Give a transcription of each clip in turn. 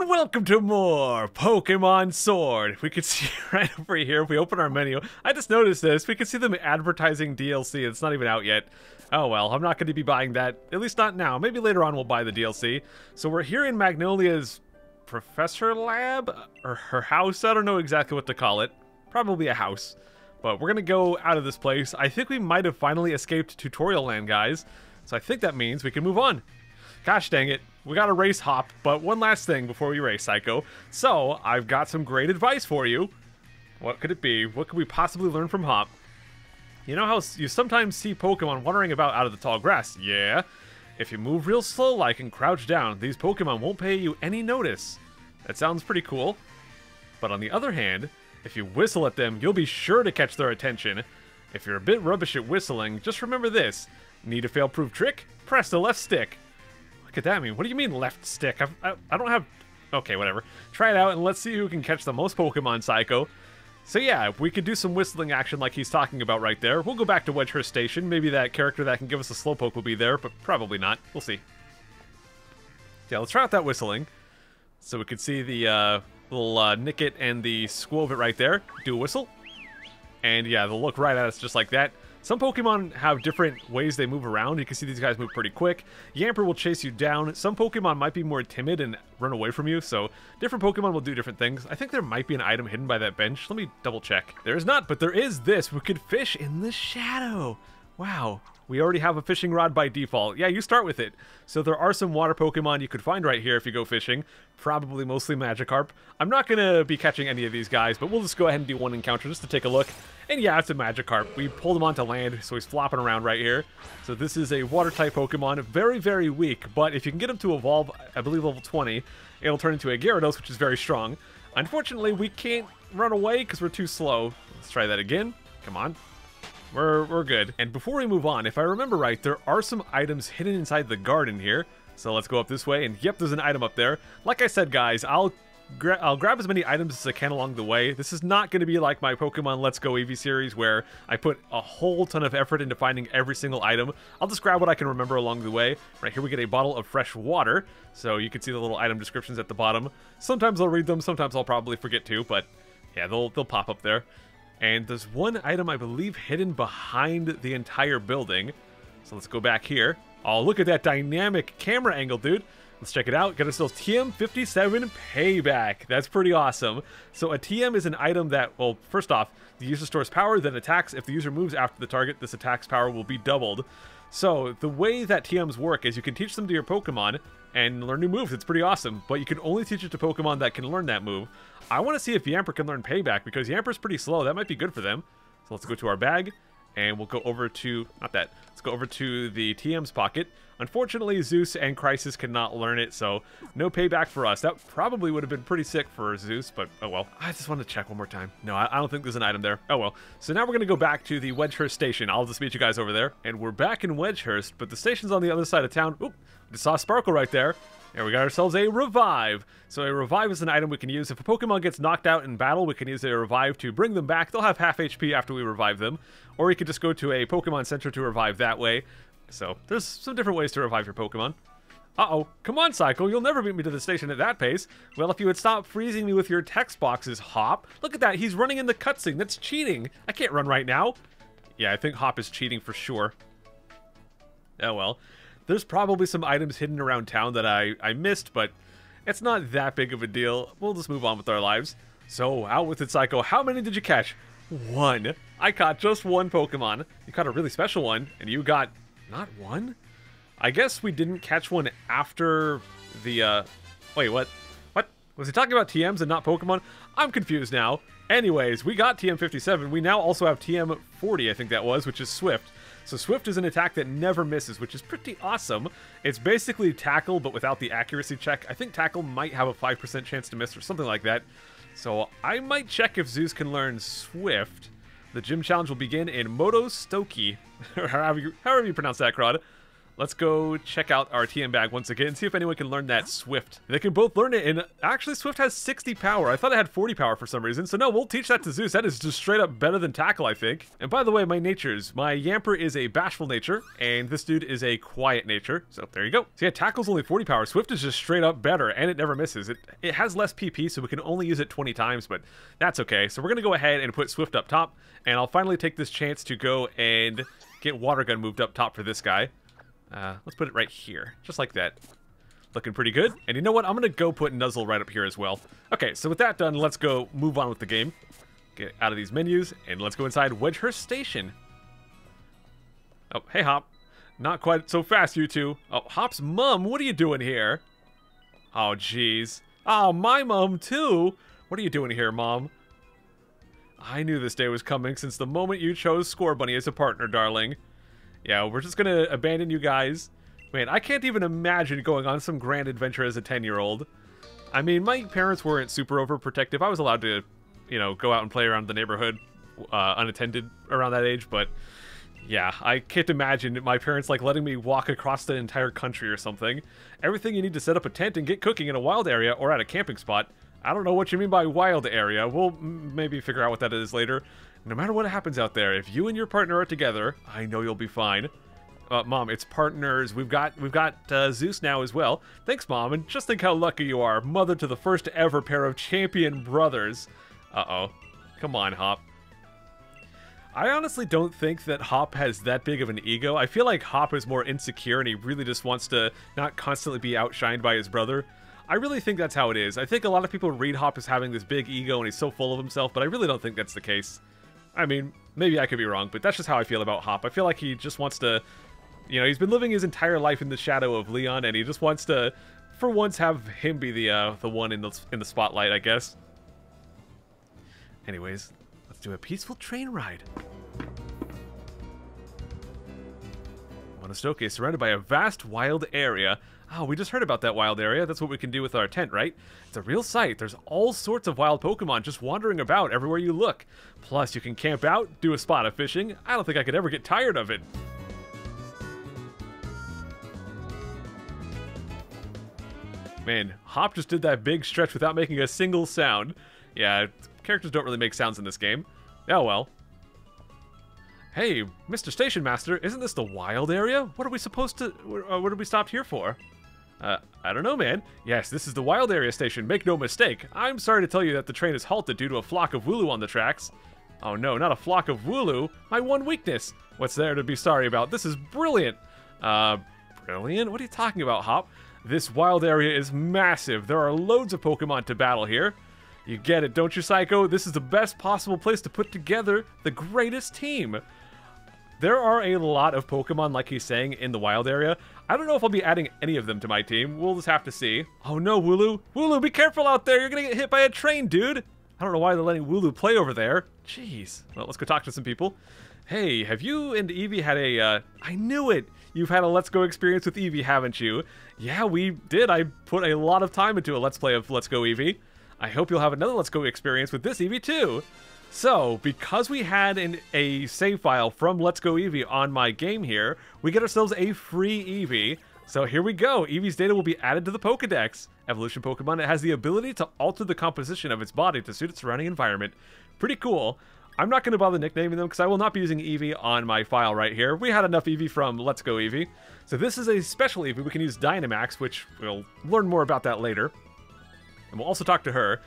And welcome to more Pokemon Sword. We can see right over here, if we open our menu, I just noticed this, we can see them advertising DLC. It's not even out yet. Oh well, I'm not going to be buying that, at least not now. Maybe later on we'll buy the DLC. So we're here in Magnolia's Professor Lab? Or her house? I don't know exactly what to call it. Probably a house. But we're going to go out of this place. I think we might have finally escaped Tutorial Land, guys. So I think that means we can move on. Gosh dang it. We got to race Hop, but one last thing before we race, Psycho. So, I've got some great advice for you. What could it be? What could we possibly learn from Hop? You know how you sometimes see Pokemon wandering about out of the tall grass? Yeah. If you move real slow-like and crouch down, these Pokemon won't pay you any notice. That sounds pretty cool. But on the other hand, if you whistle at them, you'll be sure to catch their attention. If you're a bit rubbish at whistling, just remember this. Need a fail-proof trick? Press the left stick. What could that mean? What do you mean left stick? I don't have... Okay, whatever. Try it out and let's see who can catch the most Pokemon, Psycho. So yeah, if we could do some whistling action like he's talking about right there, we'll go back to Wedgehurst Station. Maybe that character that can give us a Slowpoke will be there, but probably not. We'll see. Yeah, let's try out that whistling. So we can see the little Nickit and the Squovit right there. Do a whistle. And yeah, they'll look right at us just like that. Some Pokemon have different ways they move around. You can see these guys move pretty quick. Yamper will chase you down. Some Pokemon might be more timid and run away from you, so different Pokemon will do different things. I think there might be an item hidden by that bench. Let me double check. There is not, but there is this. We could fish in the shadow. Wow. We already have a fishing rod by default. Yeah, you start with it. So there are some water Pokemon you could find right here if you go fishing. Probably mostly Magikarp. I'm not going to be catching any of these guys, but we'll just go ahead and do one encounter just to take a look. And yeah, it's a Magikarp. We pulled him onto land, so he's flopping around right here. So this is a water-type Pokemon. Very, very weak, but if you can get him to evolve, I believe level 20, it'll turn into a Gyarados, which is very strong. Unfortunately, we can't run away because we're too slow. Let's try that again. Come on. We're good. And before we move on, if I remember right, there are some items hidden inside the garden here. So let's go up this way, and yep, there's an item up there. Like I said, guys, I'll grab as many items as I can along the way. This is not going to be like my Pokemon Let's Go Eevee series, where I put a whole ton of effort into finding every single item. I'll just grab what I can remember along the way. Right here we get a bottle of fresh water, so you can see the little item descriptions at the bottom. Sometimes I'll read them, sometimes I'll probably forget to, but yeah, they'll pop up there. And there's one item, I believe, hidden behind the entire building. So let's go back here. Oh, look at that dynamic camera angle, dude. Let's check it out. Get ourselves TM57 Payback. That's pretty awesome. So a TM is an item that, well, first off, the user stores power, then attacks. If the user moves after the target, this attack's power will be doubled. So the way that TMs work is you can teach them to your Pokemon and learn new moves. It's pretty awesome, but you can only teach it to Pokemon that can learn that move. I want to see if Yamper can learn Payback, because Yamper's pretty slow. That might be good for them. So let's go to our bag, and we'll go over to, not that, let's go over to the TM's pocket. Unfortunately, Zeus and Crisis cannot learn it, so no Payback for us. That probably would have been pretty sick for Zeus, but oh well. I just wanted to check one more time. No, I don't think there's an item there. Oh well. So now we're going to go back to the Wedgehurst Station. I'll just meet you guys over there. And we're back in Wedgehurst, but the station's on the other side of town. Oop, just saw Sparkle right there. And we got ourselves a Revive. So a Revive is an item we can use. If a Pokemon gets knocked out in battle, we can use a Revive to bring them back. They'll have half HP after we revive them. Or you could just go to a Pokemon Center to revive that way. So there's some different ways to revive your Pokemon. Uh-oh. Come on, Psycho. You'll never beat me to the station at that pace. Well, if you would stop freezing me with your text boxes, Hop. Look at that. He's running in the cutscene. That's cheating. I can't run right now. Yeah, I think Hop is cheating for sure. Oh, well. There's probably some items hidden around town that I missed, but it's not that big of a deal. We'll just move on with our lives. So, out with it, Psycho. How many did you catch? One. I caught just one Pokemon. You caught a really special one, and you got not one? I guess we didn't catch one after the, wait, what? What? Was he talking about TMs and not Pokemon? I'm confused now. Anyways, we got TM57. We now also have TM40, I think that was, which is Swift. So Swift is an attack that never misses, which is pretty awesome. It's basically Tackle, but without the accuracy check. I think Tackle might have a 5% chance to miss or something like that. So I might check if Zeus can learn Swift. The gym challenge will begin in Motostoke, or however you pronounce that, Crud. let's go check out our TM bag once again and see if anyone can learn that Swift. They can both learn it, and actually Swift has 60 power. I thought it had 40 power for some reason, so no, we'll teach that to Zeus. That is just straight up better than Tackle, I think. And by the way, my natures. My Yamper is a bashful nature, and this dude is a quiet nature, so there you go. So yeah, Tackle's only 40 power. Swift is just straight up better, and it never misses. It has less PP, so we can only use it 20 times, but that's okay. So we're going to go ahead and put Swift up top, and I'll finally take this chance to go and get Water Gun moved up top for this guy. Let's put it right here, just like that. Looking pretty good. And you know what? I'm going to go put Nuzzle right up here as well. Okay, so with that done, let's go move on with the game. Get out of these menus, and let's go inside Wedgehurst Station. Oh, hey, Hop. Not quite so fast, you two. Oh, Hop's mom, what are you doing here? Oh, jeez. Oh, my mom, too. What are you doing here, Mom? I knew this day was coming since the moment you chose Score Bunny as a partner, darling. Yeah, we're just gonna abandon you guys. Man, I can't even imagine going on some grand adventure as a 10-year-old. I mean, my parents weren't super overprotective. I was allowed to, you know, go out and play around the neighborhood unattended around that age, but yeah, I can't imagine my parents like letting me walk across the entire country or something. Everything you need to set up a tent and get cooking in a wild area or at a camping spot. I don't know what you mean by wild area. We'll maybe figure out what that is later. No matter what happens out there, if you and your partner are together, I know you'll be fine. Mom, it's partners. We've got Zeus now as well. Thanks, Mom, and just think how lucky you are. Mother to the first ever pair of champion brothers. Uh-oh. Come on, Hop. I honestly don't think that Hop has that big of an ego. I feel like Hop is more insecure and he really just wants to not constantly be outshined by his brother. I really think that's how it is. I think a lot of people read Hop as having this big ego and he's so full of himself, but I really don't think that's the case. I mean, maybe I could be wrong, but that's just how I feel about Hop. I feel like he just wants to, you know, he's been living his entire life in the shadow of Leon, and he just wants to, for once, have him be the one in the spotlight, I guess. Anyways, let's do a peaceful train ride. Monostoke is surrounded by a vast wild area. Oh, we just heard about that wild area. That's what we can do with our tent, right? It's a real sight. There's all sorts of wild Pokemon just wandering about everywhere you look. Plus, you can camp out, do a spot of fishing. I don't think I could ever get tired of it. Man, Hop just did that big stretch without making a single sound. Yeah, characters don't really make sounds in this game. Oh well. Hey, Mr. Station Master, isn't this the wild area? What are we supposed to... what did we stop here for? I don't know, man. Yes, this is the wild area station, make no mistake. I'm sorry to tell you that the train is halted due to a flock of Wooloo on the tracks. Oh no, not a flock of Wooloo. My one weakness. What's there to be sorry about? This is brilliant. Brilliant? What are you talking about, Hop? This wild area is massive. There are loads of Pokemon to battle here. You get it, don't you, Psycho? This is the best possible place to put together the greatest team. There are a lot of Pokemon, like he's saying, in the wild area. I don't know if I'll be adding any of them to my team. We'll just have to see. Oh no, Wooloo. Wooloo, be careful out there. You're gonna get hit by a train, dude. I don't know why they're letting Wooloo play over there. Jeez. Well, let's go talk to some people. Hey, have you and Eevee had a, I knew it! You've had a Let's Go experience with Eevee, haven't you? Yeah, we did. I put a lot of time into a Let's Play of Let's Go Eevee. I hope you'll have another Let's Go experience with this Eevee too. So, because we had a save file from Let's Go Eevee on my game here, we get ourselves a free Eevee. So here we go. Eevee's data will be added to the Pokedex. Evolution Pokemon, it has the ability to alter the composition of its body to suit its surrounding environment. Pretty cool. I'm not going to bother nicknaming them because I will not be using Eevee on my file right here. We had enough Eevee from Let's Go Eevee. So this is a special Eevee. We can use Dynamax, which we'll learn more about that later. And we'll also talk to her.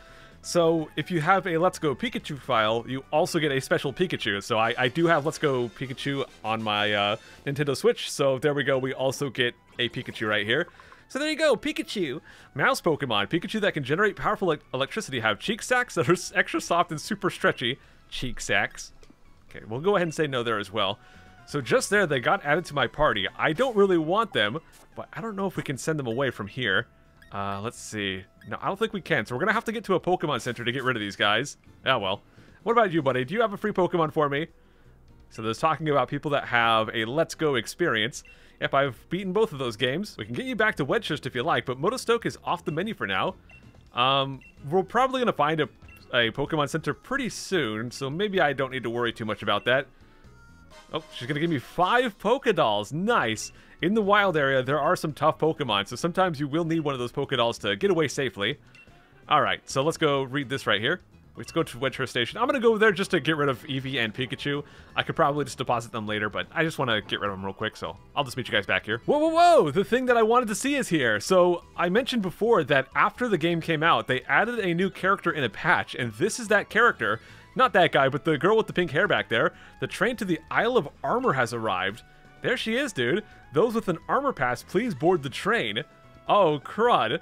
So if you have a Let's Go Pikachu file, you also get a special Pikachu. So I do have Let's Go Pikachu on my Nintendo Switch. So there we go. We also get a Pikachu right here. So there you go, Pikachu. Mouse Pokemon. Pikachu that can generate powerful electricity have cheek sacs that are extra soft and super stretchy. Cheek sacs. Okay, we'll go ahead and say no there as well. So just there, they got added to my party. I don't really want them, but I don't know if we can send them away from here. Let's see. No, I don't think we can. So we're going to have to get to a Pokemon Center to get rid of these guys. Oh, well. What about you, buddy? Do you have a free Pokemon for me? So there's talking about people that have a Let's Go experience. Yep, I've beaten both of those games. We can get you back to Wedgehurst if you like, but Motostoke is off the menu for now. We're probably going to find a Pokemon Center pretty soon, so maybe I don't need to worry too much about that. Oh, she's gonna give me 5 Pokédolls. Nice. In the wild area, there are some tough Pokemon, so sometimes you will need one of those Pokédolls to get away safely. Alright, so let's go read this right here. Let's go to Wedgehurst Station. I'm gonna go there just to get rid of Eevee and Pikachu. I could probably just deposit them later, but I just want to get rid of them real quick, so I'll just meet you guys back here. Whoa, whoa, whoa! The thing that I wanted to see is here. So, I mentioned before that after the game came out, they added a new character in a patch, and this is that character. Not that guy, but the girl with the pink hair back there. The train to the Isle of Armor has arrived. There she is, dude. Those with an armor pass, please board the train. Oh, crud.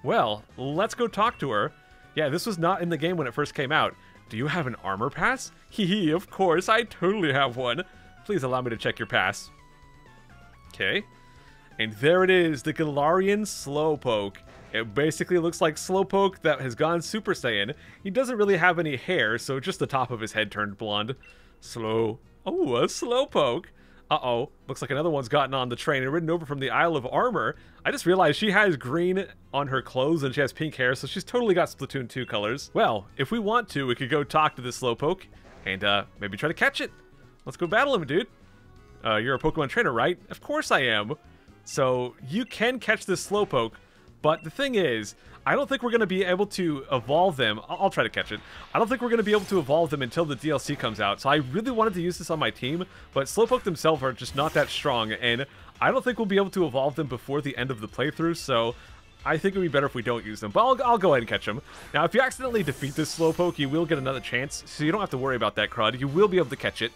Well, let's go talk to her. Yeah, this was not in the game when it first came out. Do you have an armor pass? Hee hee, of course, I totally have one. Please allow me to check your pass. Okay. And there it is, the Galarian Slowpoke. It basically looks like Slowpoke that has gone Super Saiyan. He doesn't really have any hair, so just the top of his head turned blonde. Oh, a Slowpoke. Uh-oh, looks like another one's gotten on the train and ridden over from the Isle of Armor. I just realized she has green on her clothes and she has pink hair, so she's totally got Splatoon 2 colors. Well, if we want to, we could go talk to this Slowpoke and maybe try to catch it. Let's go battle him, dude. You're a Pokemon trainer, right? Of course I am. So, you can catch this Slowpoke, but the thing is, I don't think we're going to be able to evolve them. I'll try to catch it. I don't think we're going to be able to evolve them until the DLC comes out. So I really wanted to use this on my team, but Slowpoke themselves are just not that strong, and I don't think we'll be able to evolve them before the end of the playthrough, so I think it would be better if we don't use them. But I'll go ahead and catch them. Now, if you accidentally defeat this Slowpoke, you will get another chance, so you don't have to worry about that, Crud. You will be able to catch it.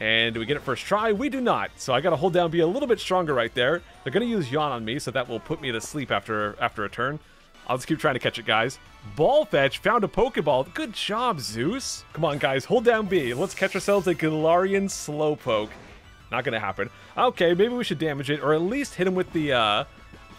And do we get it first try? We do not. So I gotta hold down, be a little bit stronger right there. They're gonna use Yawn on me, so that will put me to sleep after a turn. I'll just keep trying to catch it, guys. Ball Fetch found a Pokeball. Good job, Zeus. Come on, guys. Hold down B. Let's catch ourselves a Galarian Slowpoke. Not gonna happen. Okay, maybe we should damage it, or at least hit him with the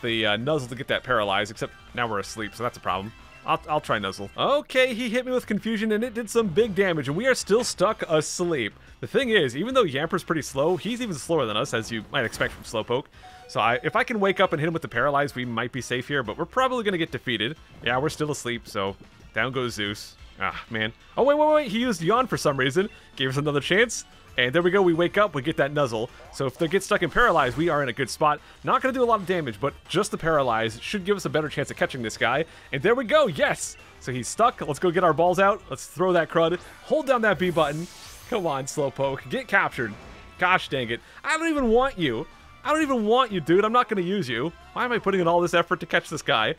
Nuzzle to get that paralyzed, except now we're asleep, so that's a problem. I'll try Nuzzle. Okay, he hit me with Confusion, and it did some big damage, and we are still stuck asleep. The thing is, even though Yamper's pretty slow, he's even slower than us, as you might expect from Slowpoke. So if I can wake up and hit him with the Paralyze, we might be safe here, but we're probably going to get defeated. Yeah, we're still asleep, so down goes Zeus. Ah, man. Oh, wait. He used Yawn for some reason. Gave us another chance. And there we go. We wake up. We get that Nuzzle. So if they get stuck in Paralyze, we are in a good spot. Not going to do a lot of damage, but just the Paralyze should give us a better chance of catching this guy. And there we go. Yes. So he's stuck. Let's go get our balls out. Let's throw that Crud. Hold down that B button. Come on, Slowpoke. Get captured. Gosh dang it. I don't even want you. I don't even want you, dude. I'm not going to use you. Why am I putting in all this effort to catch this guy?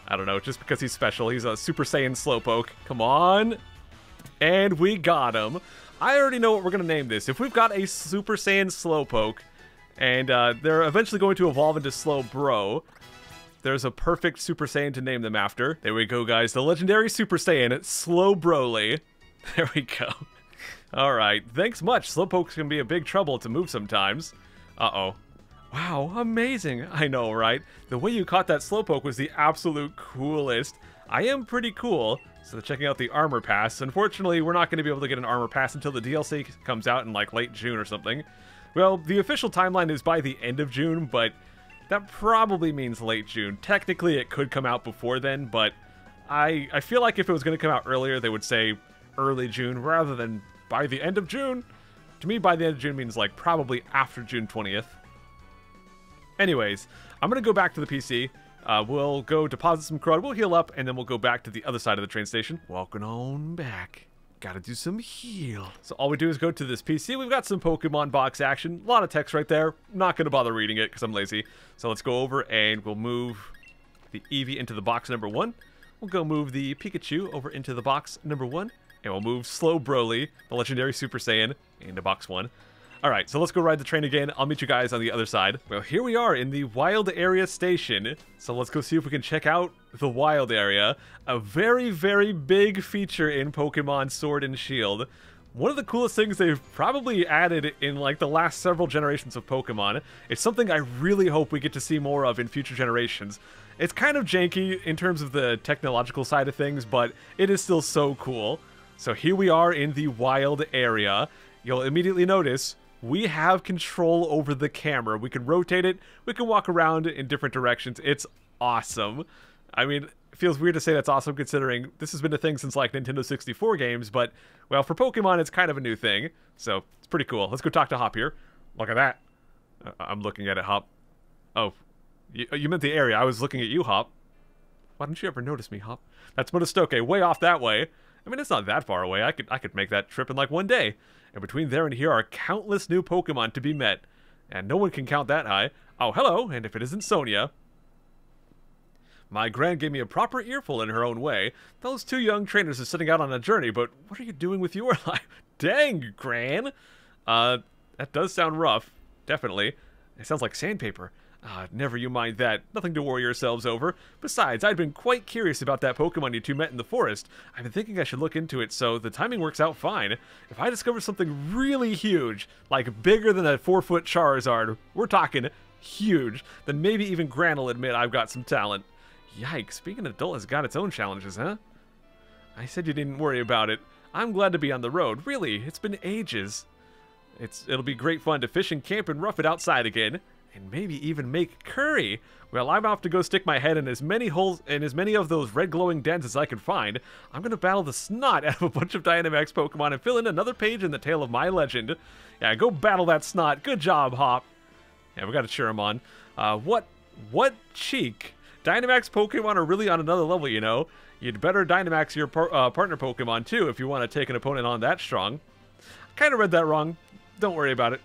I don't know. Just because he's special. He's a Super Saiyan Slowpoke. Come on. And we got him. I already know what we're going to name this. If we've got a Super Saiyan Slowpoke, and they're eventually going to evolve into Slowbro, there's a perfect Super Saiyan to name them after. There we go, guys. The legendary Super Saiyan, Slowbroly. There we go. Alright, thanks much. Slowpokes can be a big trouble to move sometimes. Uh-oh. Wow, amazing. I know, right? The way you caught that Slowpoke was the absolute coolest. I am pretty cool. So checking out the armor pass. Unfortunately, we're not going to be able to get an armor pass until the DLC comes out in like late June or something. Well, the official timeline is by the end of June, but that probably means late June. Technically, it could come out before then, but I feel like if it was going to come out earlier, they would say early June rather than by the end of June. To me, by the end of June means like probably after June 20th. Anyways, I'm going to go back to the PC. We'll go deposit some Crud, we'll heal up, and then we'll go back to the other side of the train station. Walking on back. Gotta do some heal. So all we do is go to this PC. We've got some Pokemon box action. A lot of text right there. Not going to bother reading it because I'm lazy. So let's go over and we'll move the Eevee into the box number 1. We'll go move the Pikachu over into the box number 1. And we'll move Slowbroly, the legendary Super Saiyan, into box 1. Alright, so let's go ride the train again. I'll meet you guys on the other side. Well, here we are in the Wild Area Station. So let's go see if we can check out the Wild Area. A very, very big feature in Pokemon Sword and Shield. One of the coolest things they've probably added in like the last several generations of Pokemon. It's something I really hope we get to see more of in future generations. It's kind of janky in terms of the technological side of things, but it is still so cool. So here we are in the Wild Area. You'll immediately notice we have control over the camera. We can rotate it. We can walk around in different directions. It's awesome. I mean, It feels weird to say that's awesome considering this has been a thing since like Nintendo 64 games, but well, for Pokemon it's kind of a new thing, so it's pretty cool. Let's go talk to Hop here. Look at that. I'm looking at it, Hop. Oh, you meant the area. I was looking at you, Hop. Why didn't you ever notice me, Hop? That's Monostoke, way off that way. I mean, it's not that far away. I could make that trip in like one day. And between there and here are countless new Pokemon to be met. And no one can count that high. Oh, hello, and if it isn't Sonia. My gran gave me a proper earful in her own way. Those two young trainers are setting out on a journey, but what are you doing with your life? Dang, Gran! That does sound rough. Definitely. It sounds like sandpaper. Never you mind that. Nothing to worry yourselves over. Besides, I'd been quite curious about that Pokemon you two met in the forest. I've been thinking I should look into it, so the timing works out fine. If I discover something really huge, like bigger than a 4-foot Charizard, we're talking huge, then maybe even Gran will admit I've got some talent. Yikes, being an adult has got its own challenges, huh? I said you didn't worry about it. I'm glad to be on the road. Really, it's been ages. It'll be great fun to fish and camp and rough it outside again. And maybe even make curry. Well, I'm off to go stick my head in as many holes in as many of those red glowing dens as I can find. I'm gonna battle the snot out of a bunch of Dynamax Pokemon and fill in another page in the tale of my legend. Yeah, go battle that snot. Good job, Hop. Yeah, we gotta cheer him on. What cheek? Dynamax Pokemon are really on another level, you know. You'd better Dynamax your partner Pokemon too if you want to take an opponent on that strong. Kind of read that wrong. Don't worry about it.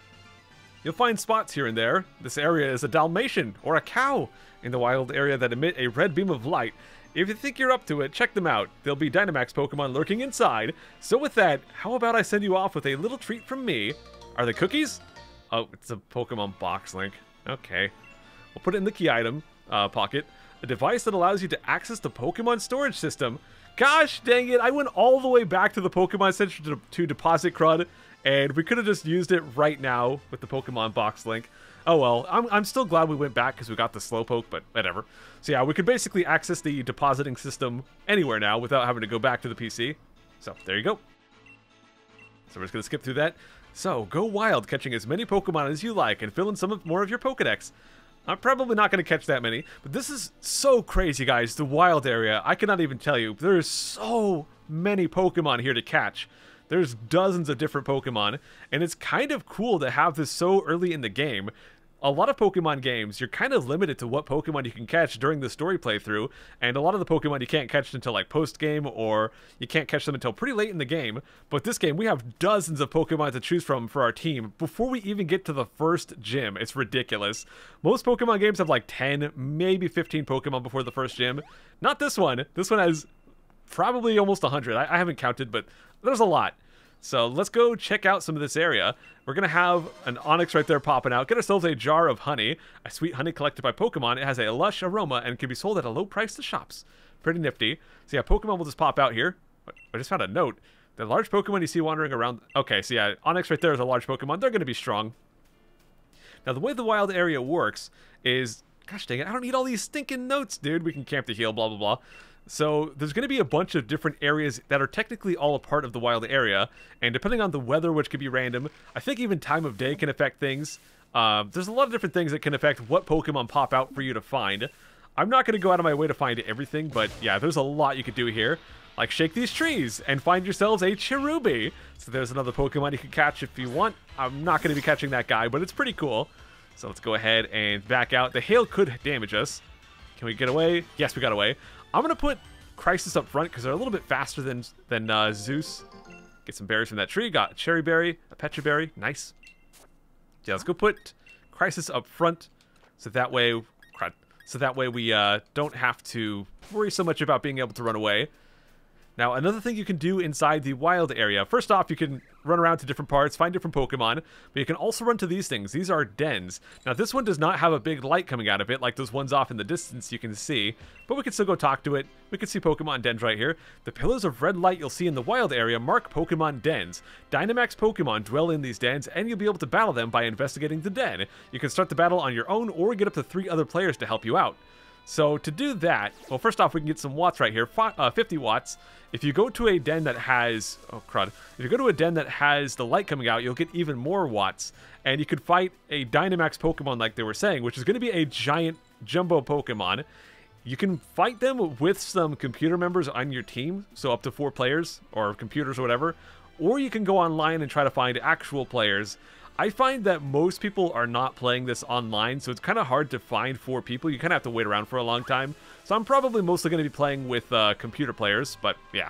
You'll find spots here and there. This area is a Dalmatian, or a cow, in the wild area that emit a red beam of light. If you think you're up to it, check them out. There'll be Dynamax Pokemon lurking inside. So with that, how about I send you off with a little treat from me? Are they cookies? Oh, it's a Pokémon Box Link. Okay. We'll put it in the key item pocket. A device that allows you to access the Pokemon storage system. Gosh dang it, I went all the way back to the Pokemon Center to deposit CRUD, and we could have just used it right now with the Pokemon Box Link. Oh well, I'm still glad we went back because we got the Slowpoke, but whatever. So yeah, we could basically access the depositing system anywhere now without having to go back to the PC. So there you go. So we're just going to skip through that. So go wild, catching as many Pokemon as you like and fill in more of your Pokedex. I'm probably not going to catch that many, but this is so crazy, guys. The wild area, I cannot even tell you. There's so many Pokemon here to catch. There's dozens of different Pokemon, and it's kind of cool to have this so early in the game. A lot of Pokemon games, you're kind of limited to what Pokemon you can catch during the story playthrough, and a lot of the Pokemon you can't catch until like post-game, or you can't catch them until pretty late in the game. But this game, we have dozens of Pokemon to choose from for our team before we even get to the first gym. It's ridiculous. Most Pokemon games have like 10, maybe 15 Pokemon before the first gym. Not this one. This one has probably almost 100. I haven't counted, but there's a lot. So let's go check out some of this area. We're going to have an Onyx right there popping out. Get ourselves a jar of honey. A sweet honey collected by Pokemon. It has a lush aroma and can be sold at a low price to shops. Pretty nifty. So yeah, Pokemon will just pop out here. I just found a note. The large Pokemon you see wandering around... Okay, so yeah, Onyx right there is a large Pokemon. They're going to be strong. Now the way the wild area works is... Gosh dang it, I don't need all these stinking notes, dude. We can camp to heal, blah, blah, blah. So there's going to be a bunch of different areas that are technically all a part of the wild area, and depending on the weather, which could be random, I think even time of day can affect things. There's a lot of different things that can affect what Pokemon pop out for you to find. I'm not going to go out of my way to find everything, but yeah, there's a lot you could do here. Like shake these trees and find yourselves a Cherubi. So there's another Pokemon you can catch if you want. I'm not going to be catching that guy, but it's pretty cool. So let's go ahead and back out. The hail could damage us. Can we get away? Yes, we got away. I'm going to put Crisis up front because they're a little bit faster than Zeus. Get some berries from that tree. Got a cherry berry, a pecha berry. Nice. Yeah, let's go put Crisis up front so that way we don't have to worry so much about being able to run away. Now, another thing you can do inside the wild area. First off, you can run around to different parts, find different Pokemon, but you can also run to these things. These are dens. Now, this one does not have a big light coming out of it, like those ones off in the distance you can see, but we can still go talk to it. We can see Pokemon Dens right here. The pillars of red light you'll see in the wild area mark Pokemon Dens. Dynamax Pokemon dwell in these dens, and you'll be able to battle them by investigating the den. You can start the battle on your own, or get up to 3 other players to help you out. So to do that, well, first off, we can get some watts right here, 50 watts. If you go to a den that has, oh crud, if you go to a den that has the light coming out, you'll get even more watts. And you could fight a Dynamax Pokemon like they were saying, which is going to be a giant jumbo Pokemon. You can fight them with some computer members on your team, so up to 4 players, or computers or whatever, or you can go online and try to find actual players. I find that most people are not playing this online, so it's kind of hard to find 4 people. You kind of have to wait around for a long time. So I'm probably mostly going to be playing with computer players, but yeah.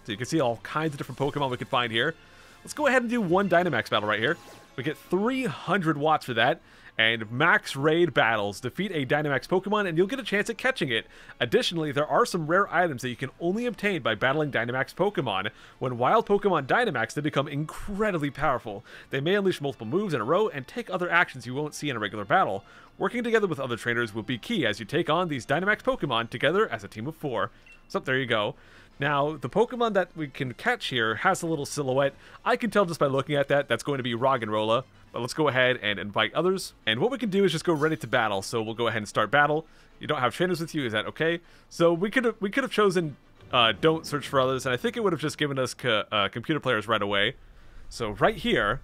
So you can see all kinds of different Pokemon we can find here. Let's go ahead and do one Dynamax battle right here. We get 300 watts for that. And max raid battles. Defeat a Dynamax Pokemon and you'll get a chance at catching it. Additionally, there are some rare items that you can only obtain by battling Dynamax Pokemon. When wild Pokemon Dynamax, they become incredibly powerful. They may unleash multiple moves in a row and take other actions you won't see in a regular battle. Working together with other trainers will be key as you take on these Dynamax Pokemon together as a team of 4. So there you go. Now, the Pokemon that we can catch here has a little silhouette. I can tell just by looking at that, that's going to be Roggenrola. But let's go ahead and invite others. And what we can do is just go ready to battle. So we'll go ahead and start battle. You don't have trainers with you, is that okay? So we could have chosen don't search for others, and I think it would have just given us computer players right away. So right here,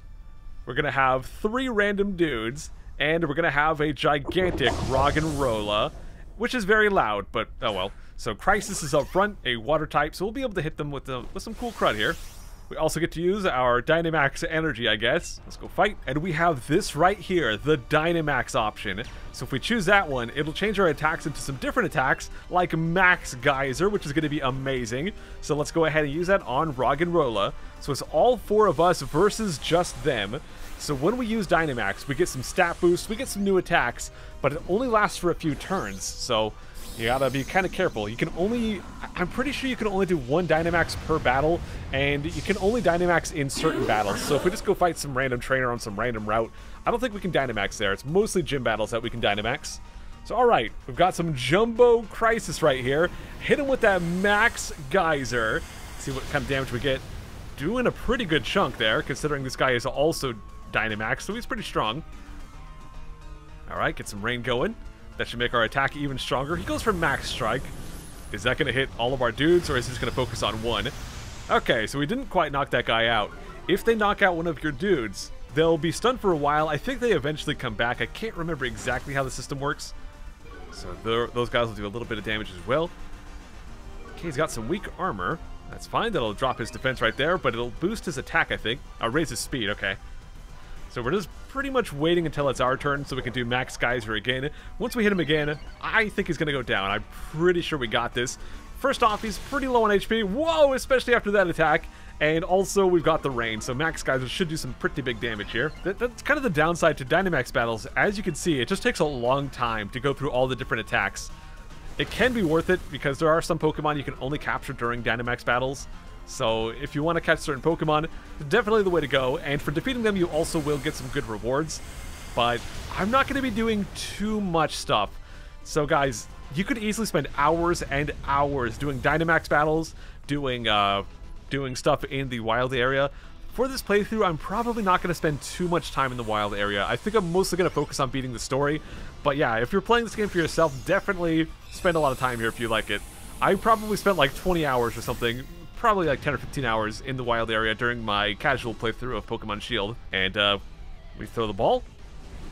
we're going to have 3 random dudes, and we're going to have a gigantic Roggenrola, which is very loud, but oh well. So Crisis is up front, a water type, so we'll be able to hit them with some cool crud here. We also get to use our Dynamax energy, I guess. Let's go fight. And we have this right here, the Dynamax option. So if we choose that one, it'll change our attacks into some different attacks, like Max Geyser, which is going to be amazing. So let's go ahead and use that on Roggenrola. So it's all 4 of us versus just them. So when we use Dynamax, we get some stat boosts, we get some new attacks, but it only lasts for a few turns. So you gotta be kind of careful. You can only, I'm pretty sure you can only do 1 Dynamax per battle, and you can only Dynamax in certain battles. So if we just go fight some random trainer on some random route, I don't think we can Dynamax there. It's mostly gym battles that we can Dynamax. So alright, we've got some Jumbo Crisis right here. Hit him with that Max Geyser. See what kind of damage we get. Doing a pretty good chunk there, considering this guy is also Dynamax, so he's pretty strong. Alright, get some rain going. That should make our attack even stronger. He goes for Max Strike. Is that going to hit all of our dudes, or is he just going to focus on one? Okay, so we didn't quite knock that guy out. If they knock out one of your dudes, they'll be stunned for a while. I think they eventually come back. I can't remember exactly how the system works. So those guys will do a little bit of damage as well. Okay, he's got some weak armor. That's fine. That'll drop his defense right there, but it'll boost his attack, I think. Raise his speed, okay. So we're just pretty much waiting until it's our turn so we can do Max Geyser again. Once we hit him again, I think he's going to go down. I'm pretty sure we got this. First off, he's pretty low on HP. Whoa, especially after that attack. And also, we've got the rain, so Max Geyser should do some pretty big damage here. That's kind of the downside to Dynamax battles. As you can see, it just takes a long time to go through all the different attacks. It can be worth it because there are some Pokemon you can only capture during Dynamax battles. So if you want to catch certain Pokemon, definitely the way to go. And for defeating them, you also will get some good rewards. But I'm not going to be doing too much stuff. So guys, you could easily spend hours and hours doing Dynamax battles, doing stuff in the wild area. For this playthrough, I'm probably not going to spend too much time in the wild area. I think I'm mostly going to focus on beating the story. But yeah, if you're playing this game for yourself, definitely spend a lot of time here if you like it. I probably spent like 20 hours or something, probably like 10 or 15 hours in the wild area during my casual playthrough of Pokemon Shield. And we throw the ball.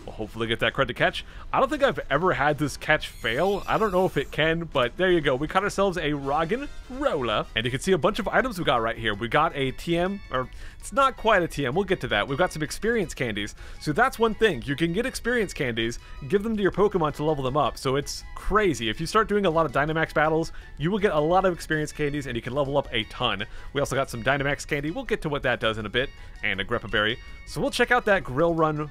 We'll hopefully get that crud to catch. I don't think I've ever had this catch fail. I don't know if it can, but there you go. We caught ourselves a Roggenrola. And you can see a bunch of items we got right here. We got a TM, or it's not quite a TM. We'll get to that. We've got some experience candies. So that's one thing. You can get experience candies, give them to your Pokemon to level them up. So it's crazy. If you start doing a lot of Dynamax battles, you will get a lot of experience candies and you can level up a ton. We also got some Dynamax candy. We'll get to what that does in a bit. And a Greppa Berry. So we'll check out that Drill Run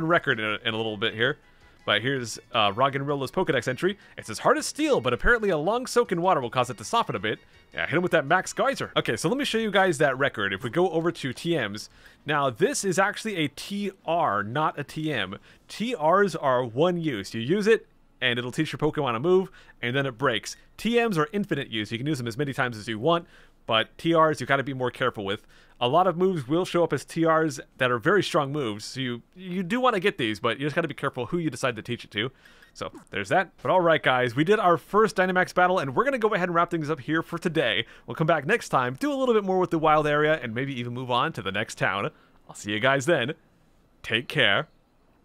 record in a little bit here. But here's Roggenrola's Pokedex entry. It's as hard as steel, but apparently a long soak in water will cause it to soften a bit. Yeah, hit him with that Max Geyser. Okay, so let me show you guys that record. If we go over to TMs, now this is actually a TR, not a TM. TRs are one use. You use it, and it'll teach your Pokemon a move, and then it breaks. TMs are infinite use. You can use them as many times as you want, but TRs you got to be more careful with. A lot of moves will show up as TRs that are very strong moves, so you do want to get these, but you just got to be careful who you decide to teach it to. So there's that. But alright guys, we did our first Dynamax battle, and we're going to go ahead and wrap things up here for today. We'll come back next time, do a little bit more with the wild area, and maybe even move on to the next town. I'll see you guys then. Take care.